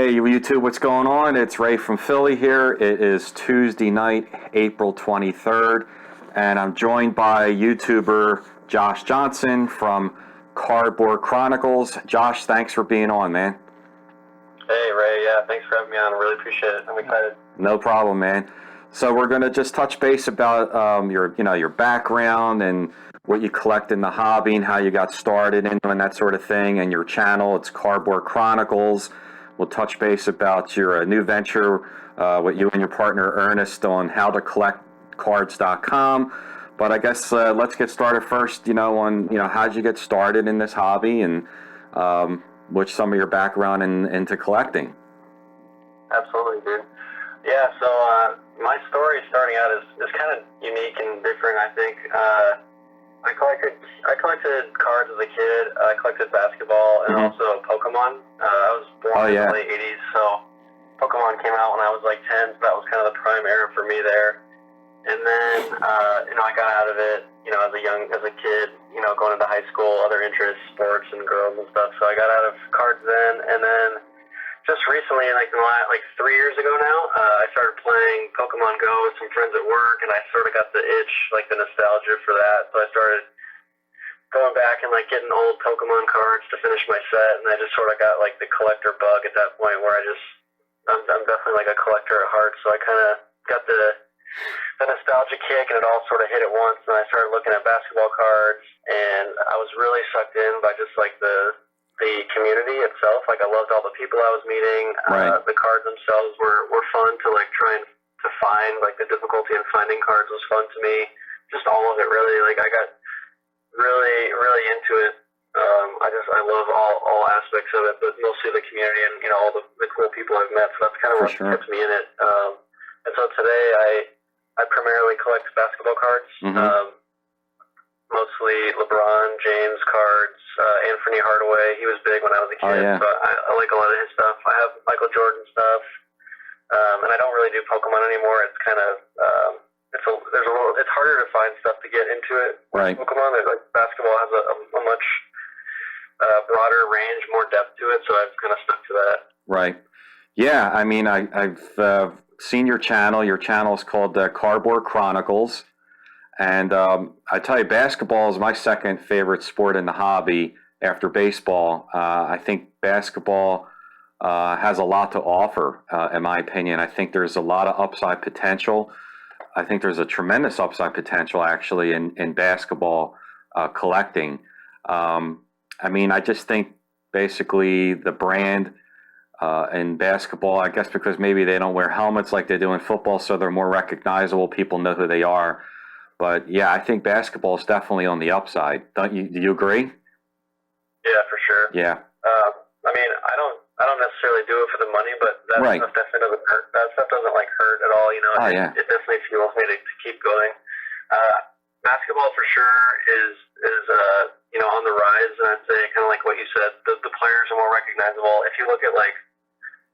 Hey, YouTube, what's going on? It's Ray from Philly here. It is Tuesday night, April 23rd, and I'm joined by YouTuber Josh Johnson from Chronicles. Josh, thanks for being on, man. Hey, Ray. Yeah, thanks for having me on. I really appreciate it. I'm excited. No problem, man. So we're going to just touch base about your background and what you collect in the hobby and how you got started and that sort of thing, and your channel. It's Cardboard Chronicles. We'll touch base about your new venture with you and your partner Ernest on howtocollectcards.com. But I guess let's get started first. On how'd you get started in this hobby, and what's some of your background into collecting? Absolutely, dude. Yeah. So my story starting out is kind of unique and different. I think I collected cards as a kid. I collected basketball and also Pokemon. I was born in the late 80s, so Pokemon came out when I was like 10, so that was kind of the prime era for me there. And then, I got out of it, as a kid, going into high school, other interests, sports and girls and stuff. So I got out of cards then, and then just recently, like 3 years ago now, I started playing Pokemon Go with some friends at work, and I sort of got the itch, like the nostalgia for that. So I started going back and like getting old Pokemon cards to finish my set, and I just sort of got like the collector bug at that point where I'm definitely like a collector at heart. So I kind of got the nostalgia kick, and it all sort of hit at once, and I started looking at basketball cards, and I was really sucked in by just like the community itself. Like I loved all the people I was meeting. Right. The cards themselves were fun to like try and to find. Like the difficulty in finding cards was fun to me. Just all of it really. Like I got really, really into it. I love all aspects of it, but mostly the community and all the cool people I've met. So that's kind of what kept me in it. And so today I primarily collect basketball cards. Mostly LeBron James cards, Anthony Hardaway. He was big when I was a kid, so I like a lot of his stuff. I have Michael Jordan stuff, and I don't really do Pokemon anymore. It's kind of it's harder to find stuff to get into it. Right. Pokemon, like basketball, has a much broader range, more depth to it, so I've kind of stuck to that. Right. Yeah. I mean, I've seen your channel. Your channel is called Cardboard Chronicles. And I tell you, basketball is my second favorite sport in the hobby after baseball. I think basketball has a lot to offer, in my opinion. I think there's a lot of upside potential. I think there's a tremendous upside potential, actually, in basketball collecting. I just think basically the brand in basketball, I guess because maybe they don't wear helmets like they do in football, so they're more recognizable. People know who they are. But yeah, I think basketball is definitely on the upside. Don't you? Do you agree? Yeah, for sure. Yeah. I don't necessarily do it for the money, but that stuff definitely doesn't hurt. That stuff doesn't like hurt at all. It definitely fuels me to keep going. Basketball for sure is on the rise, and I'd say kind of like what you said. The players are more recognizable. If you look at like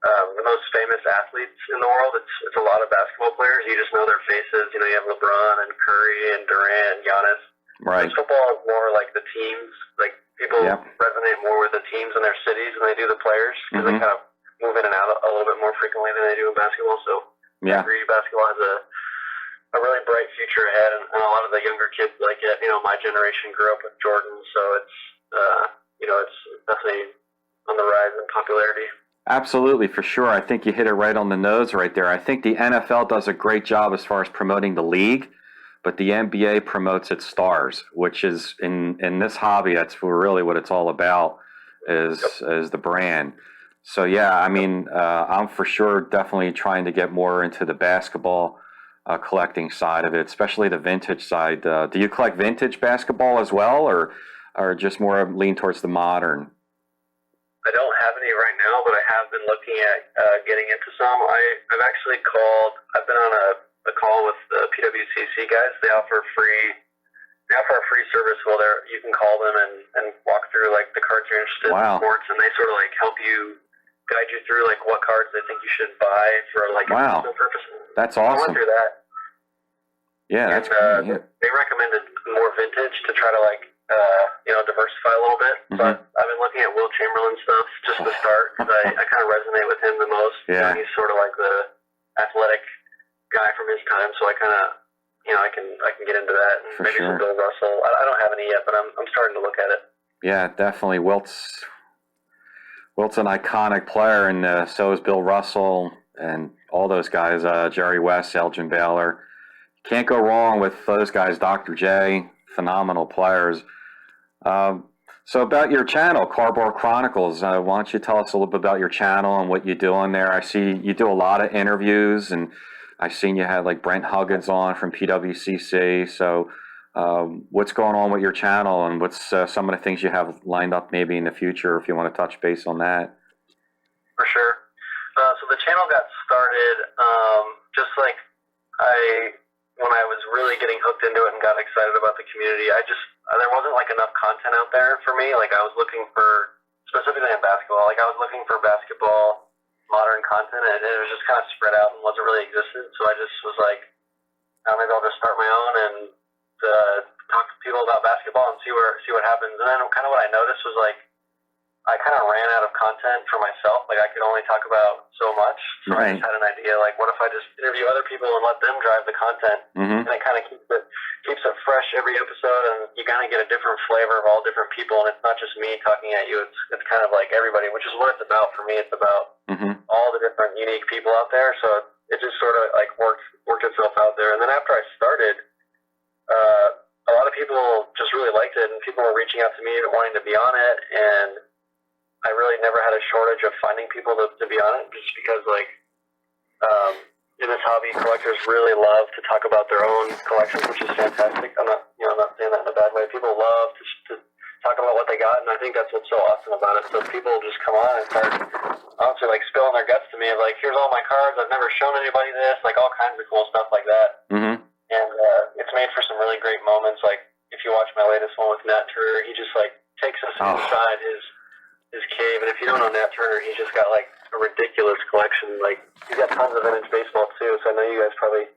the most famous athletes in the world, it's a lot of basketball players. You just know their faces. You have LeBron and Curry and Durant and Giannis. Right. Football is more like the teams. Like people resonate more with the teams in their cities than they do the players, because they kind of move in and out a little bit more frequently than they do in basketball. So I agree, basketball has a really bright future ahead, and a lot of the younger kids like it. My generation grew up with Jordan, so it's definitely on the rise in popularity. Absolutely, for sure. I think you hit it right on the nose right there. I think the NFL does a great job as far as promoting the league, but the NBA promotes its stars, which is in this hobby, that's really what it's all about, is the brand. So yeah, I'm for sure definitely trying to get more into the basketball collecting side of it, especially the vintage side. Do you collect vintage basketball as well, or just more lean towards the modern? I don't have any right now, but I have been looking at getting into some. I've been on a call with the PWCC guys. They offer a free service. Well, you can call them and walk through like the cards you're interested in sports, and they sort of like help you, guide you through like what cards they think you should buy for like investment purposes. That's awesome. I went through that. Yeah, that's great. They recommended more vintage to try to like diversify a little bit. So I've been looking at Will Chamberlain stuff just to start because I kind of resonate with him the most. Yeah. He's sort of like the athletic guy from his time, so I kind of, I can get into that. And maybe some Bill Russell. I don't have any yet, but I'm starting to look at it. Yeah, definitely. Wilt's an iconic player, and so is Bill Russell and all those guys. Jerry West, Elgin Baylor. Can't go wrong with those guys. Dr. J, phenomenal players. So about your channel, Cardboard Chronicles, why don't you tell us a little bit about your channel and what you do on there? I see you do a lot of interviews, and I've seen you had like Brent Huggins on from PWCC. So what's going on with your channel, and what's some of the things you have lined up maybe in the future if you want to touch base on that? For sure. So the channel got started just like when I was really getting hooked into it and got excited about the community. There wasn't like enough content out there for me. Like I was looking for, specifically in basketball, like I was looking for basketball modern content, and it was just kind of spread out and wasn't really existent. So I just was like, maybe I'll just start my own and talk to people about basketball and see what happens. And then kind of what I noticed was like I kind of ran out of content for myself. Like I could only talk about so much. So I just had an idea, like what if I just interview other people and let them drive the content? And it kind of keeps it fresh every episode, and you kind of get a different flavor of all different people, and it's not just me talking at you. It's kind of like everybody, which is what it's about for me. It's about all the different unique people out there. So it just sort of like worked itself out there. And then after I started, a lot of people just really liked it, and people were reaching out to me wanting to be on it, and I really never had a shortage of finding people to be on it, just because like in this hobby, collectors really love to talk about their own collections, which is fantastic. I'm not saying that in a bad way. People love to talk about what they got, and I think that's what's so awesome about it. So people just come on and start honestly like spilling their guts to me of like, here's all my cards, I've never shown anybody this, like all kinds of cool stuff like that. And it's made for some really great moments. Like if you watch my latest one with Nat Turner, he just like takes us inside his cave, and if you don't know Nat Turner, he's just got like a ridiculous collection. Like he's got tons of vintage baseball too, so I know you guys probably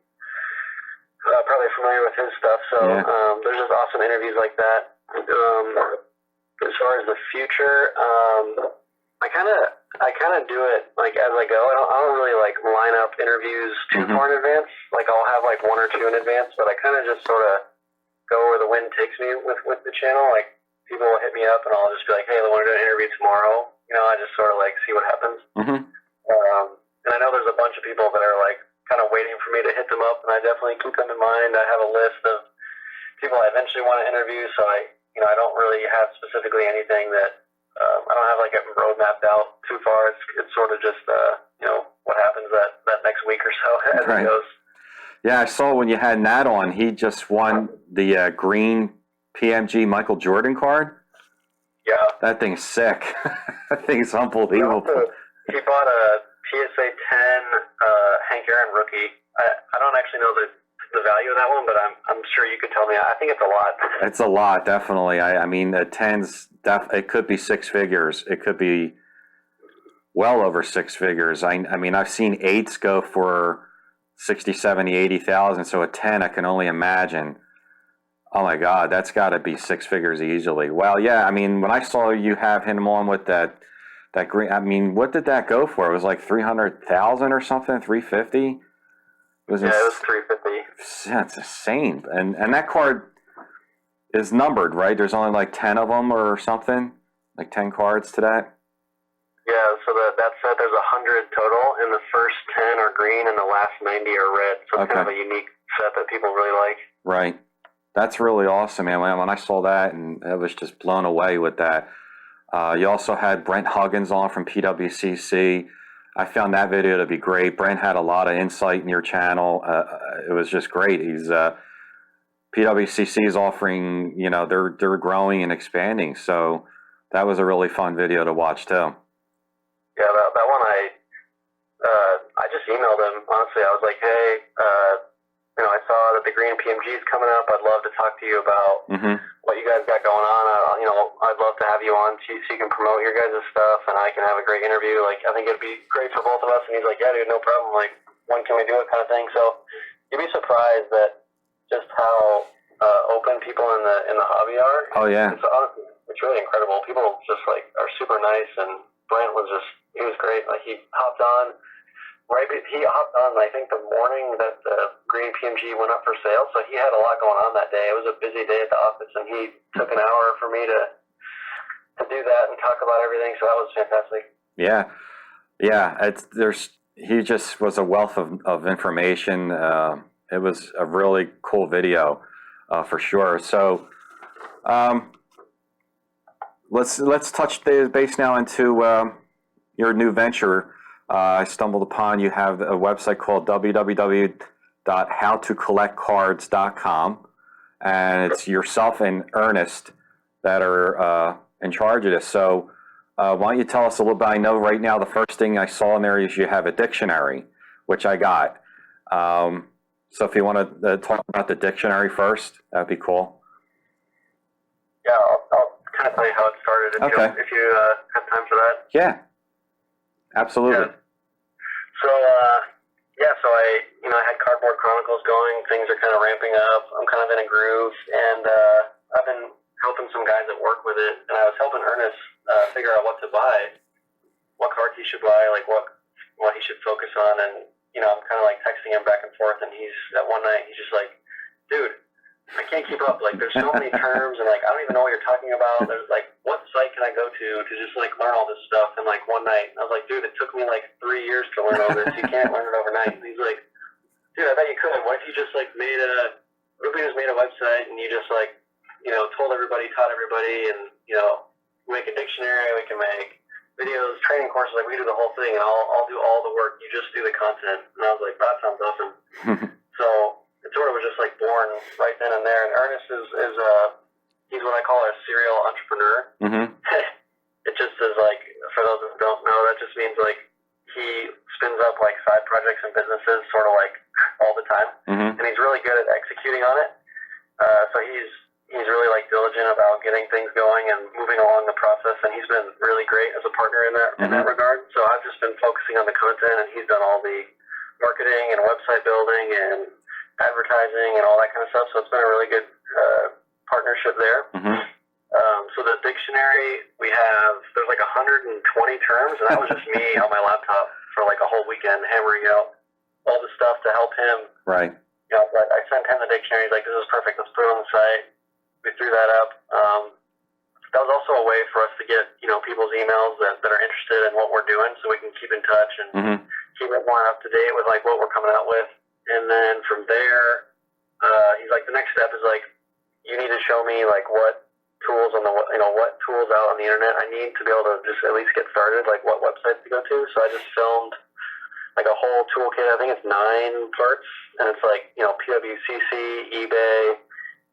familiar with his stuff. So there's just awesome interviews like that. As far as the future, I kind of do it like as I go. I don't really like line up interviews too far in advance. Like I'll have like one or two in advance, but I kind of just sort of go where the wind takes me with the channel. Like people will hit me up, and I'll just be like, hey, I want to do an interview tomorrow. I just sort of like see what happens. And I know there's a bunch of people that are like kind of waiting for me to hit them up, and I definitely keep them in mind. I have a list of people I eventually want to interview, so I don't really have specifically anything that I don't have like it road mapped out too far. It's sort of just what happens that next week or so as it goes. Yeah, I saw when you had Nat on, he just won the green PMG Michael Jordan card. Yeah. That thing's sick. That thing's unbelievable. He bought a PSA 10 Hank Aaron rookie. I don't actually know the value of that one, but I'm sure you could tell me. I think it's a lot. It's a lot, definitely. I mean, the 10's, it could be six figures. It could be well over six figures. I mean, I've seen 8s go for 60, 70, 80,000. So a 10, I can only imagine. Oh my God, that's got to be six figures easily. Well, yeah, I mean, when I saw you have him on with that green, I mean, what did that go for? It was like 300,000 or something, 350. It was 350. That's insane. And that card is numbered, right? There's only like 10 of them or something, like 10 cards to that. Yeah, so that set there's 100 total, and the first 10 are green, and the last 90 are red. So it's kind of a unique set that people really like. Right. That's really awesome, man. When I saw that, and I was just blown away with that. You also had Brent Huggins on from PWCC. I found that video to be great. Brent had a lot of insight in your channel. It was just great. He's PWCC is offering, they're growing and expanding. So that was a really fun video to watch too. Yeah, that one I just emailed him. Honestly, I was like, hey, I saw that the green PMG is coming up. I'd love to talk to you about what you guys got going on. I'd love to have you on so you can promote your guys' stuff, and I can have a great interview. Like, I think it'd be great for both of us. And he's like, yeah, dude, no problem. Like, when can we do it kind of thing. So you'd be surprised that just how open people in the hobby are. Oh yeah. It's really incredible. People just like are super nice, and Brent he was great. Like he hopped on. He hopped on, I think, the morning that the green PMG went up for sale, so he had a lot going on that day. It was a busy day at the office, and he took an hour for me to do that and talk about everything, so that was fantastic. Yeah. He just was a wealth of information. It was a really cool video, for sure. So let's touch base now into your new venture. I stumbled upon you have a website called www.howtocollectcards.com, and it's yourself and Ernest that are in charge of this. So why don't you tell us a little bit? I know right now the first thing I saw in there is you have a dictionary, which I got. So if you want to talk about the dictionary first, that'd be cool. Yeah, I'll kind of tell you how it started if you have time for that. Yeah, absolutely. Yeah. So I had Cardboard Chronicles going. Things are kind of ramping up. I'm kind of in a groove, and I've been helping some guys that work with it, and I was helping Ernest figure out what to buy, what cards he should buy, like what he should focus on, and I'm kind of like texting him back and forth, and that one night he's just like, dude, I can't keep up. Like, there's so many terms, and like I don't even know what you're talking about. There's like, what site can I go to just like learn all this stuff? And like one night, I was like, dude, it took me like 3 years to learn all this. You can't learn it overnight. And he's like, dude, I bet you could. What if you just like made a website and you just like, told everybody, taught everybody, and make a dictionary. We can make videos, training courses. Like we do the whole thing, and I'll do all the work. You just do the content. And I was like, that sounds awesome. So it sort of was just like born right then and there. And Ernest is he's what I call a serial entrepreneur. Mm-hmm. It just is like, for those who don't know, that just means like he spins up like side projects and businesses sort of like all the time. Mm-hmm. And he's really good at executing on it. So he's really like diligent about getting things going and moving along the process. And he's been really great as a partner in that regard. So I've just been focusing on the content, and he's done all the marketing and website building and advertising and all that kind of stuff. So it's been a really good partnership there. Mm-hmm. So the dictionary, there's like 120 terms, and that was just me on my laptop for like a whole weekend hammering out all the stuff to help him. Right. But I sent him the dictionary. He's like, this is perfect. Let's put it on the site. We threw that up. That was also a way for us to get, people's emails that are interested in what we're doing, so we can keep in touch and keep it more up to date with like what we're coming out with. And then from there, he's like, the next step is like, you need to show me like what tools what tools out on the internet I need to be able to just at least get started, like what websites to go to. So I just filmed like a whole toolkit. I think it's 9 parts, and it's like, PWCC, eBay,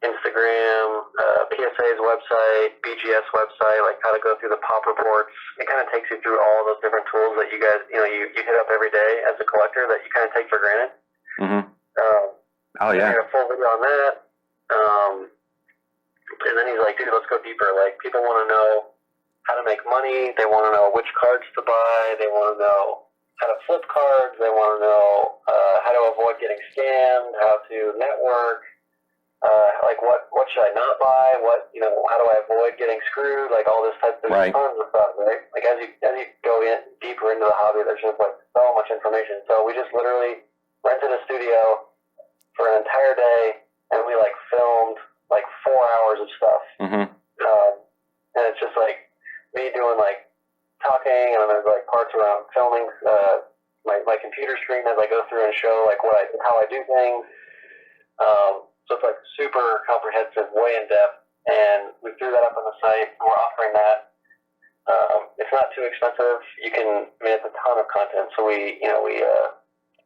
Instagram, PSA's website, BGS website, like how to go through the pop reports. It kind of takes you through all those different tools that you guys, you hit up every day as a collector that you kind of take for granted. Mm-hmm. Oh yeah. I made a full video on that. And then he's like, dude, let's go deeper. Like, people want to know how to make money. They want to know which cards to buy. They want to know how to flip cards. They want to know how to avoid getting scammed, how to network. Like, what should I not buy? How do I avoid getting screwed? Like, all this type of tons of stuff, right? Like, as you go deeper into the hobby, there's just like so much information. So we just literally rented a studio for an entire day, and we like filmed like 4 hours of stuff. Mm-hmm. And it's just like me doing like talking, and then there's like parts around filming my computer screen as I go through and show like how I do things. So it's like super comprehensive, way in depth, and we threw that up on the site. We're offering that. It's not too expensive. It's a ton of content. So we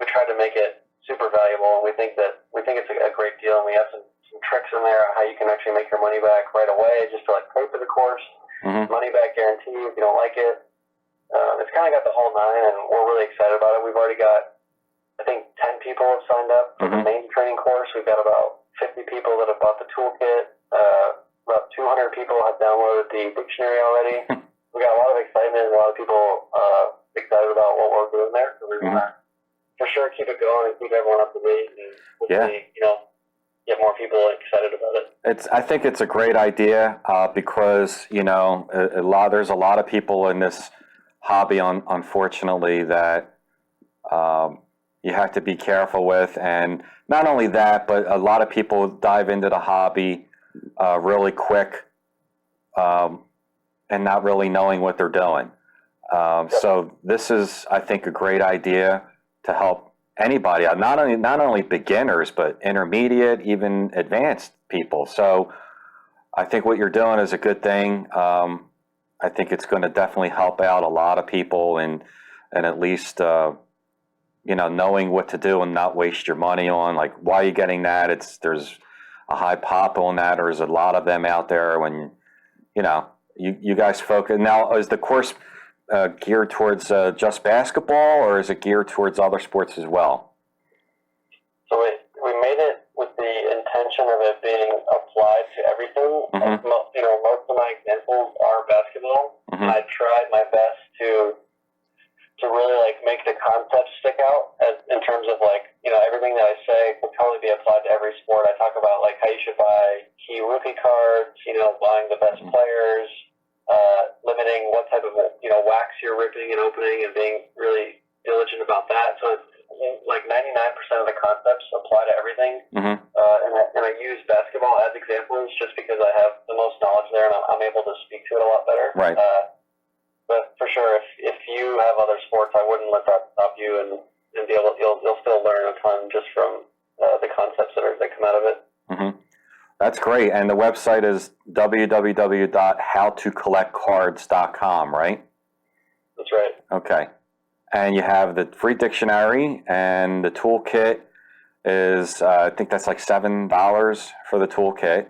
tried to make it super valuable, and we think it's a great deal. And we have some tricks in there on how you can actually make your money back right away, just to like pay for the course. Mm-hmm. Money back guarantee if you don't like it. It's kind of got the whole nine, and we're really excited about it. We've already got, I think, 10 people have signed up for the main training course. We've got about 50 people that have bought the toolkit. About 200 people have downloaded the dictionary already. We got a lot of excitement, a lot of people excited about what we're doing there. So we want to for sure keep it going and keep everyone up to date, and hopefully, get more people excited about it. I think it's a great idea because there's a lot of people in this hobby, unfortunately, that you have to be careful with, and not only that, but a lot of people dive into the hobby really quick and not really knowing what they're doing. So this is, I think, a great idea to help anybody, not only beginners, but intermediate, even advanced people. So I think what you're doing is a good thing. I think it's going to definitely help out a lot of people, and at least knowing what to do and not waste your money on, like, why are you getting that? There's a high pop on that, or there's a lot of them out there. When you guys focus now, is the course geared towards just basketball, or is it geared towards other sports as well? So we made it with the intention of it being applied to everything. Mm-hmm. Most of my examples are basketball. Mm-hmm. And I tried my best to really make the concept stick out in terms of everything that I say could totally be applied to every sport. I talk about how you should buy key rookie cards, buying the best players, limiting what type of wax you're ripping and opening, and being really diligent about that. So it's 99% of the concepts apply to everything. Mm-hmm. And I use basketball as examples just because I have the most knowledge there, and I'm able to speak to it a lot better. Right. But for sure, if you have other sports, I wouldn't let that stop you, and you'll still learn a ton just from the concepts that come out of it. Mm-hmm. That's great. And the website is www.howtocollectcards.com, right? That's right. Okay. And you have the free dictionary, and the toolkit is, I think that's like $7 for the toolkit.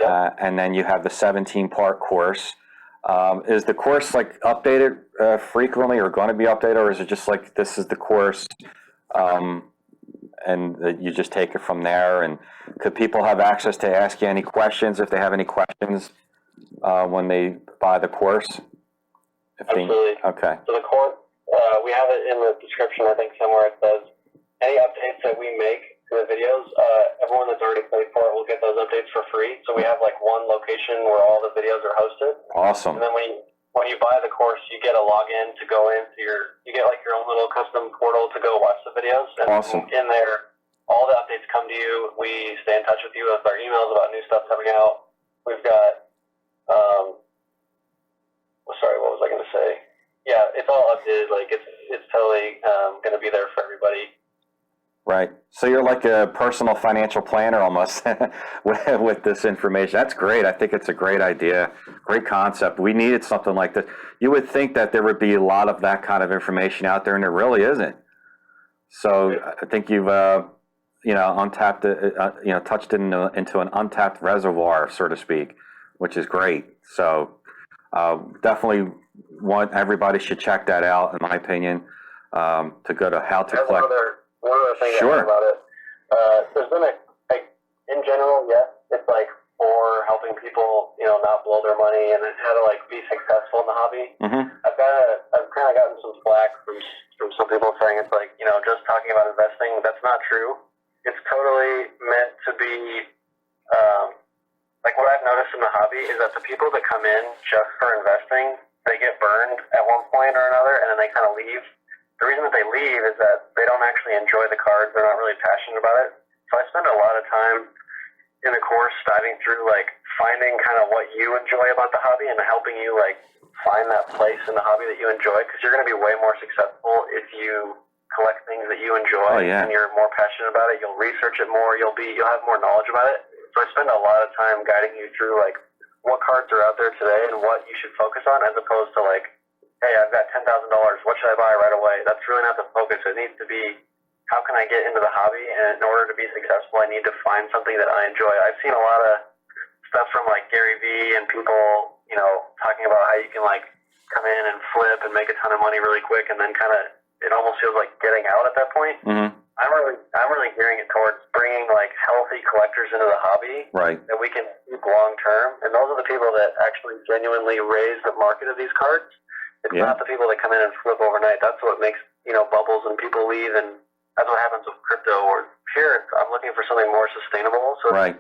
Yep. And then you have the 17-part course. Is the course updated frequently, or going to be updated, or is it just this is the course and you just take it from there? And could people have access to ask you any questions if they have any questions when they buy the course? Absolutely. Okay. So the course, we have it in the description, I think somewhere it says any updates that we make to the videos, everyone that's already paid for it will get those updates for free. So we have one location where all the videos are hosted. Awesome. And then when you buy the course, you get a login to go into you get your own little custom portal to go watch the videos. And awesome. In there, all the updates come to you. We stay in touch with you with our emails about new stuff coming out. We've got, sorry, what was I going to say? Yeah, it's all updated. It's totally going to be there for everybody. Right. So you're like a personal financial planner almost with this information. That's great. I think it's a great idea. Great concept. We needed something like this. You would think that there would be a lot of that kind of information out there, and there really isn't. So I think you've, untapped it, touched into an untapped reservoir, so to speak, which is great. So definitely everybody should check that out, in my opinion, to go to How to Collect. One other thing Sure. about it, there's been in general, yes, it's for helping people, not blow their money and how to be successful in the hobby. Mm-hmm. I've kind of gotten some flack from some people saying it's just talking about investing. That's not true. It's totally meant to be, what I've noticed in the hobby is that the people that come in just for investing, they get burned at one point or another, and then they kind of leave. The reason that they leave is that they don't actually enjoy the cards. They're not really passionate about it. So I spend a lot of time in the course diving through, finding kind of what you enjoy about the hobby and helping you, find that place in the hobby that you enjoy, because you're going to be way more successful if you collect things that you enjoy. Oh, yeah. And you're more passionate about it. You'll research it more. You'll have more knowledge about it. So I spend a lot of time guiding you through, what cards are out there today and what you should focus on, as opposed to, hey, I've got $10,000. What should I buy right away? That's really not the focus. It needs to be, how can I get into the hobby? And in order to be successful, I need to find something that I enjoy. I've seen a lot of stuff from Gary Vee and people, talking about how you can come in and flip and make a ton of money really quick, and then it almost feels like getting out at that point. Mm-hmm. I'm really gearing it towards bringing healthy collectors into the hobby, right, that we can keep long term. And those are the people that actually genuinely raise the market of these cards. It's not the people that come in and flip overnight. That's what makes, bubbles and people leave, and that's what happens with crypto, or here I'm looking for something more sustainable. So Right.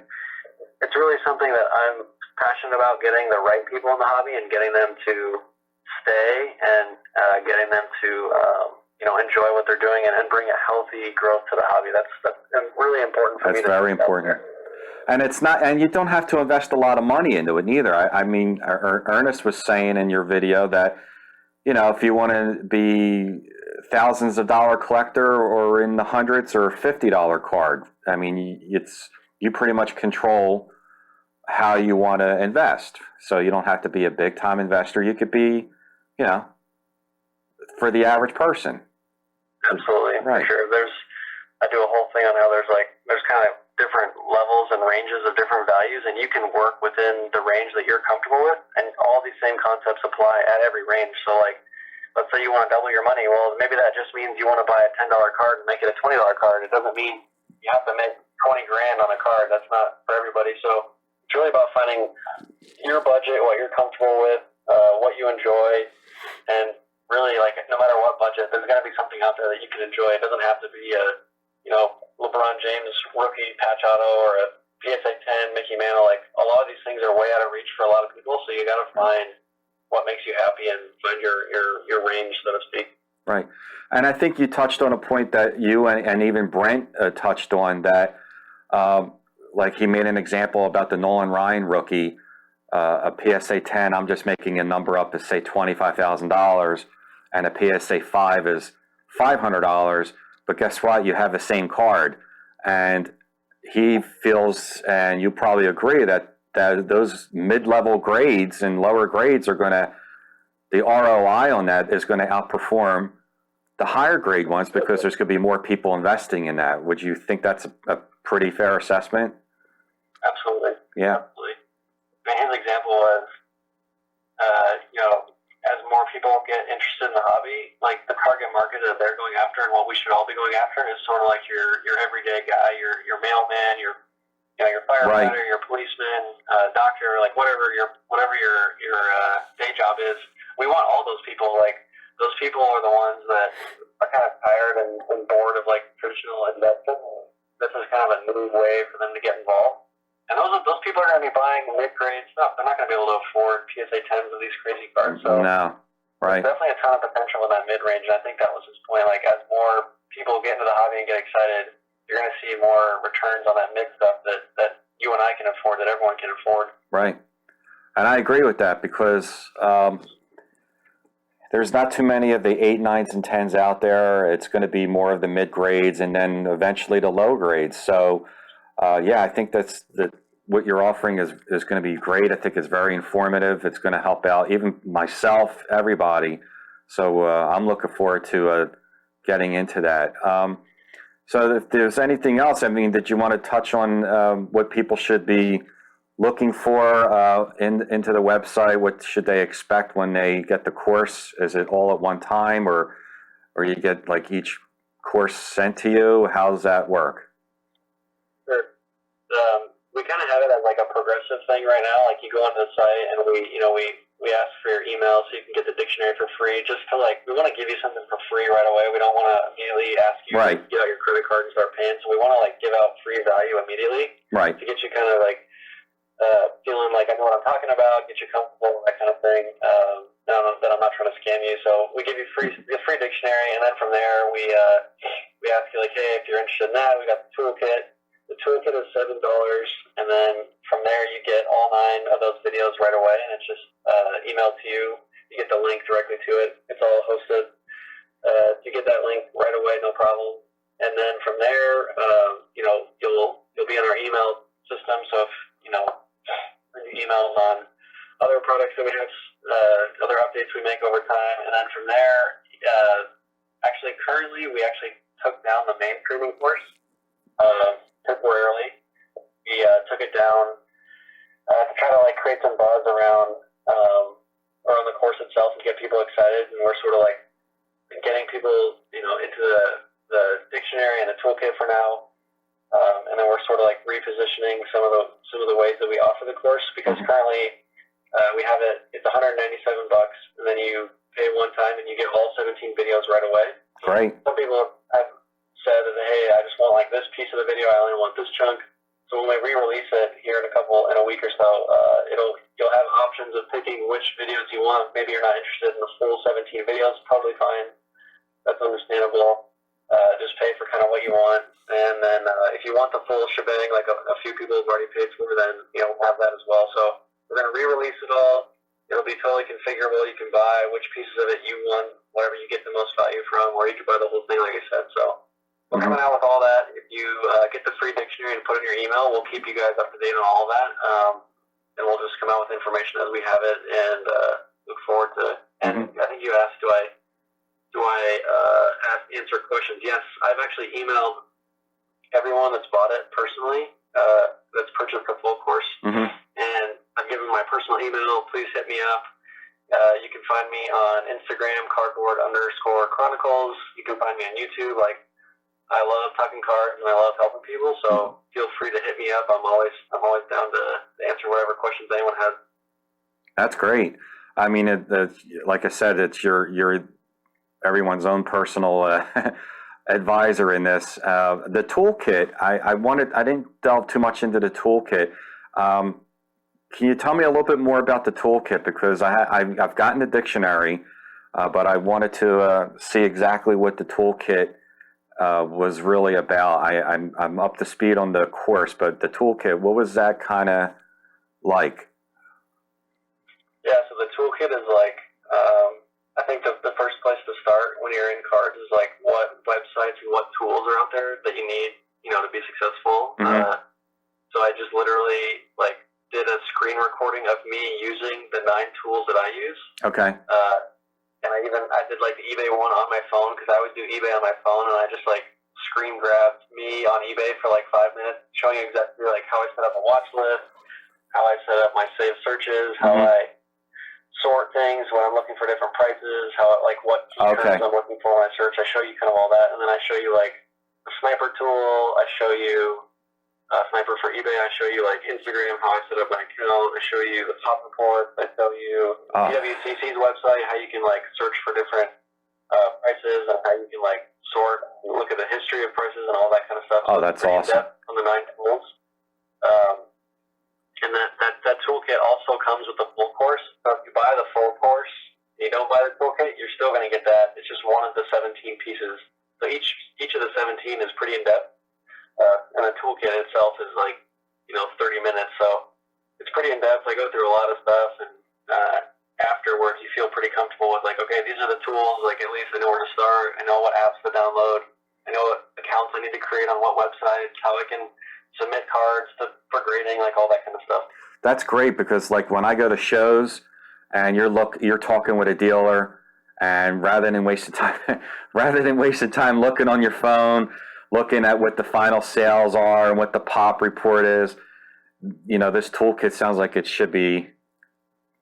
it's really something that I'm passionate about, getting the right people in the hobby and getting them to stay and getting them to enjoy what they're doing and bring a healthy growth to the hobby. That's really important for me. That's very important. And it's not, and you don't have to invest a lot of money into it neither. I mean, Ernest was saying in your video that, if you want to be thousands of dollar collector or in the hundreds or $50 card, I mean, you pretty much control how you want to invest. So you don't have to be a big time investor. You could be, for the average person. Absolutely, right. For sure. I do a whole thing on how there's kind of different levels and ranges of different values, and you can work within the range that you're comfortable with, and all these same concepts apply at every range. So let's say you want to double your money. Well, maybe that just means you want to buy a $10 card and make it a $20 card. It doesn't mean you have to make 20 grand on a card. That's not for everybody. So it's really about finding your budget, what you're comfortable with, what you enjoy, and really, no matter what budget, there's got to be something out there that you can enjoy. It doesn't have to be a, LeBron James rookie patch auto or a PSA 10 Mickey Mantle. A lot of these things are way out of reach for a lot of people, so you got to find what makes you happy and find your range, so to speak. Right. And I think you touched on a point that you and even Brent touched on, that he made an example about the Nolan Ryan rookie, a PSA 10, I'm just making a number up to say $25,000, and a PSA 5 is $500, but guess what? You have the same card. And he feels, and you probably agree, that those mid-level grades and lower grades the ROI on that is going to outperform the higher grade ones, because there's going to be more people investing in that. Would you think that's a pretty fair assessment? Absolutely. Yeah. Absolutely. His example was, as more people get interested in the hobby, the target market that they're going after and what we should all be going after is sort of like your everyday guy, your mailman, your firefighter, right. your policeman, doctor, whatever your day job is. We want all those people. Those people are the ones that are kind of tired and bored of traditional investing. This is kind of a new way for them to get involved. And those people are going to be buying mid-grade stuff. They're not going to be able to afford PSA 10s of these crazy cards. So no, right. There's definitely a ton of potential in that mid-range, and I think that was his point. As more people get into the hobby and get excited, you're going to see more returns on that mid stuff that you and I can afford, that everyone can afford. Right. And I agree with that, because there's not too many of the 8, 9s, and 10s out there. It's going to be more of the mid-grades and then eventually the low grades. So, I think what you're offering is going to be great. I think it's very informative. It's going to help out even myself, everybody. So I'm looking forward to getting into that. So if there's anything else, that you want to touch on, what people should be looking for into the website, what should they expect when they get the course? Is it all at one time, or you get each course sent to you? How does that work? Sure. We kind of have it as a progressive thing right now. You go onto the site and we ask for your email so you can get the dictionary for free. Just to we want to give you something for free right away. We don't want to immediately ask you to get out your credit card and start paying. So we want to give out free value immediately. Right. To get you kind of feeling I know what I'm talking about, get you comfortable, that kind of thing. That I'm not trying to scam you. So we give you the free dictionary, and then from there we ask you hey, if you're interested in that, we got the toolkit. The toolkit is $7, and then from there you get all 9 of those videos right away, and it's just emailed to you. You get the link directly to it. It's all hosted. You get that link right away, no problem. And then from there, you'll be in our email system. So if emails on other products that we have, other updates we make over time, and then from there, currently we took down the main streaming course. Temporarily, we took it down to try to create some buzz around the course itself and get people excited. And we're sort of getting people, into the dictionary and the toolkit for now. And then we're sort of repositioning some of the ways that we offer the course, because currently we have it's $197, and then you pay one time and you get all 17 videos right away. Great. Some people have said that, hey, I just want like this piece of the video, I only want this chunk. So when we re-release it here in a week or so, you'll have options of picking which videos you want. Maybe you're not interested in the full 17 videos, totally fine. That's understandable. Just pay for kind of what you want. And then if you want the full shebang, like a few people have already paid for, then we'll have that as well. So we're going to re-release it all. It'll be totally configurable. You can buy which pieces of it you want, whatever you get the most value from, or you can buy the whole thing, like I said. So we're coming out with all that. If you get the free dictionary and put it in your email, we'll keep you guys up to date on all that. And we'll just come out with information as we have it, and look forward to it. And I think you asked, do I answer questions? Yes, I've actually emailed everyone that's bought it personally, that's purchased the full course. And I've given my personal email. Please hit me up. You can find me on Instagram, cardboard_chronicles. You can find me on YouTube. Like, I love talking cards and I love helping people, so feel free to hit me up. I'm always down to answer whatever questions anyone has. That's great. I mean, like I said, it's your everyone's own personal advisor in this. The toolkit, I didn't delve too much into the toolkit. Can you tell me a little bit more about the toolkit? Because I've gotten the dictionary, but I wanted to see exactly what the toolkit was really about. I'm up to speed on the course, but the toolkit, what was that kind of like? Yeah, so the toolkit is like, I think the first place to start when you're in cards is like what websites and what tools are out there that you need, to be successful. So I just literally did a screen recording of me using the 9 tools that I use. Okay. And I did the eBay one on my phone, because I always do eBay on my phone, and I just screen grabbed me on eBay for 5 minutes, showing you exactly how I set up a watch list, how I set up my saved searches, how I sort things when I'm looking for different prices, how what keywords I'm looking for when I search. I show you kind of all that, and then I show you a sniper tool. I show you sniper for eBay. I show you Instagram, how I set up my account. I show you the top reports. I show you PWCC's website, how you can search for different prices, and how you can sort, look at the history of prices and all that kind of stuff. Oh, that's awesome. On the 9 tools. And that toolkit also comes with the full course. So if you buy the full course and you don't buy the toolkit, you're still going to get that. It's just one of the 17 pieces. So each of the 17 is pretty in-depth. And the toolkit itself is 30 minutes. So it's pretty in-depth. I go through a lot of stuff, and afterwards you feel pretty comfortable with okay, these are the tools. At least I know where to start. I know what apps to download. I know what accounts I need to create on what websites, how I can submit cards for grading, all that kind of stuff. That's great, because when I go to shows and you're talking with a dealer, and rather than wasting time looking on your phone, looking at what the final sales are and what the pop report is, this toolkit sounds like it should be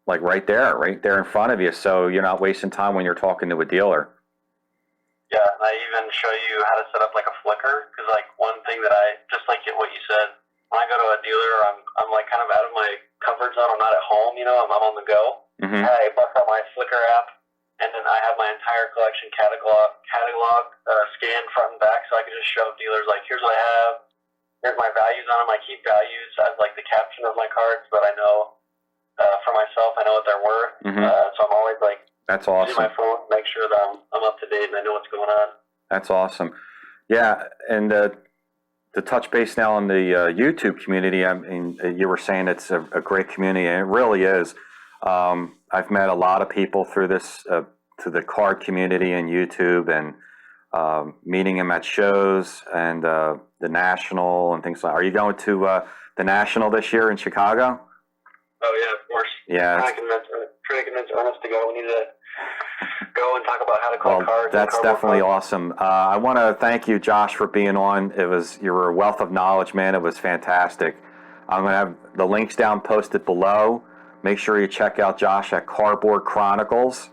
right there in front of you, so you're not wasting time when you're talking to a dealer. Yeah, and I even show you how to set up a Flickr, because one thing that just what you said, when I go to a dealer, I'm kind of out of my comfort zone. I'm not at home, I'm on the go. I bust out my Flickr app, and then I have my entire collection catalog scanned front and back, so I can just show dealers here's what I have, here's my values on them. I keep values as the caption of my cards, so that I know for myself, I know what they're worth. So I'm always that's awesome. using my phone to make sure that I'm up to date and I know what's going on. That's awesome. Yeah, and to touch base now on the YouTube community, I mean, you were saying it's a great community, and it really is. I've met a lot of people through this, to the card community and YouTube, and meeting them at shows and the National and things like that. Are you going to the National this year in Chicago? Oh, yeah, of course. Yeah. Trying to convince Ernest to go. We need to go and talk about how to collect cards. That's definitely awesome. I want to thank you, Josh, for being on. You were a wealth of knowledge, man. It was fantastic. I'm going to have the links down posted below. Make sure you check out Josh at Cardboard Chronicles,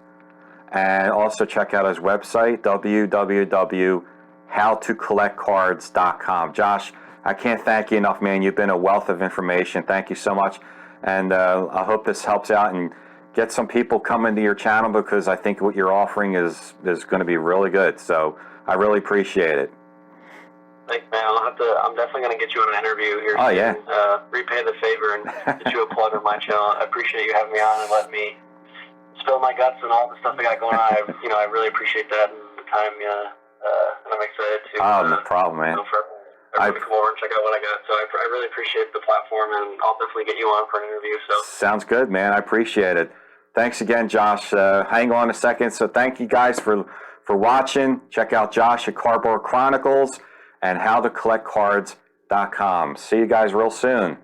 and also check out his website, www.howtocollectcards.com. Josh, I can't thank you enough, man. You've been a wealth of information. Thank you so much. And I hope this helps out and get some people coming to your channel, because I think what you're offering is going to be really good. So I really appreciate it. Thanks, man. I'm definitely going to get you on an interview here Oh, soon. yeah. Repay the favor and get you a plug on my channel. I appreciate you having me on and letting me spill my guts and all the stuff I got going on. I really appreciate that and the time. And I'm excited to. Oh, no problem, man. For everyone to come over and check out what I got. So I really appreciate the platform, and I'll definitely get you on for an interview. So sounds good, man. I appreciate it. Thanks again, Josh. Hang on a second. So thank you guys for watching. Check out Josh at Cardboard Chronicles and howtocollectcards.com. See you guys real soon.